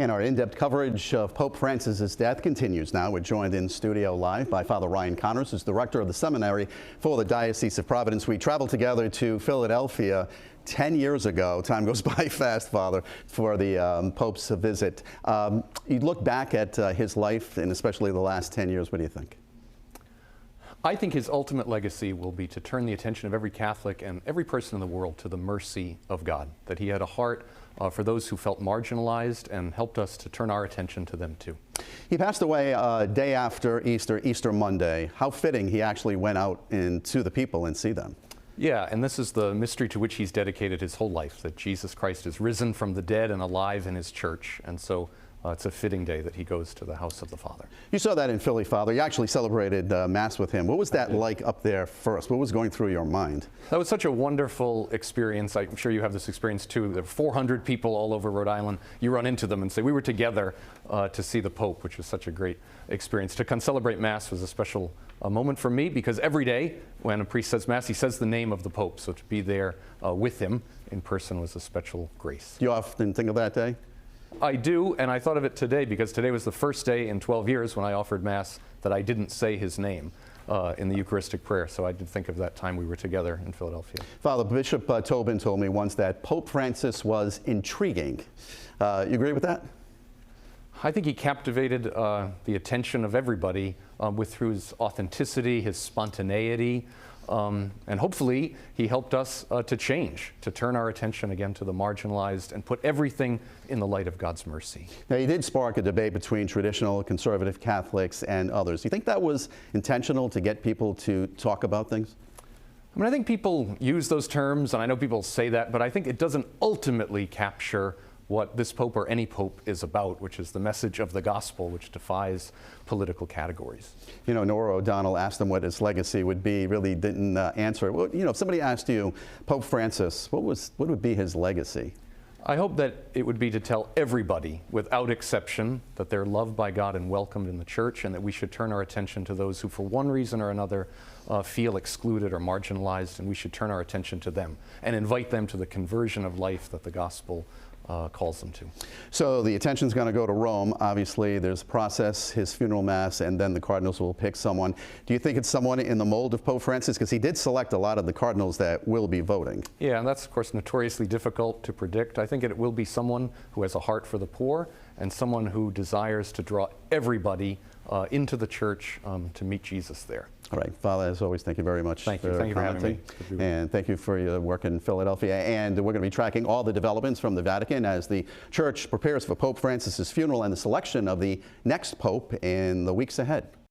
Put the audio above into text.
And our in-depth coverage of Pope Francis's death continues now. We're joined in studio live by Father Ryan Connors, who's director of the Seminary for the Diocese of Providence. We traveled together to Philadelphia 10 years ago. Time goes by fast, Father, for the Pope's visit. You look back at his life, and especially the last 10 years, what do you think? I think his ultimate legacy will be to turn the attention of every Catholic and every person in the world to the mercy of God, that he had a heart for those who felt marginalized and helped us to turn our attention to them too. He passed away a day after Easter, Easter Monday. How fitting he actually went out to the people and see them. Yeah, and this is the mystery to which he's dedicated his whole life, that Jesus Christ is risen from the dead and alive in his church. And so it's a fitting day that he goes to the house of the Father. You saw that in Philly, Father. You actually celebrated Mass with him. What was that like up there first? What was going through your mind? That was such a wonderful experience. I'm sure you have this experience too. There were 400 people all over Rhode Island. You run into them and say, we were together to see the Pope, which was such a great experience. To concelebrate Mass was a special moment for me, because every day when a priest says Mass, he says the name of the Pope. So to be there with him in person was a special grace. Do you often think of that day? I do, and I thought of it today because today was the first day in 12 years when I offered Mass that I didn't say his name in the Eucharistic prayer. So I did think of that time we were together in Philadelphia. Father, Bishop Tobin told me once that Pope Francis was intriguing. You agree with that? I think he captivated the attention of everybody through his authenticity, his spontaneity, and hopefully he helped us to change, to turn our attention again to the marginalized and put everything in the light of God's mercy. Now, he did spark a debate between traditional conservative Catholics and others. Do you think that was intentional to get people to talk about things? I mean, I think people use those terms, and I know people say that, but I think it doesn't ultimately capture what this Pope or any Pope is about, which is the message of the gospel, which defies political categories. You know, Nora O'Donnell asked him what his legacy would be, really didn't answer. Well, you know, if somebody asked you, Pope Francis, what would be his legacy? I hope that it would be to tell everybody, without exception, that they're loved by God and welcomed in the church, and that we should turn our attention to those who, for one reason or another, feel excluded or marginalized, and we should turn our attention to them and invite them to the conversion of life that the gospel calls them to. So the attention's going to go to Rome. Obviously, there's a process, his funeral Mass, and then the cardinals will pick someone. Do you think it's someone in the mold of Pope Francis? Because he did select a lot of the cardinals that will be voting. Yeah, and that's, of course, notoriously difficult to predict. I think it will be someone who has a heart for the poor and someone who desires to draw everybody into the church to meet Jesus there. All right, Father, as always, thank you very much. Thank you. Thank you for having me. And thank you for your work in Philadelphia. And we're going to be tracking all the developments from the Vatican as the Church prepares for Pope Francis's funeral and the selection of the next Pope in the weeks ahead.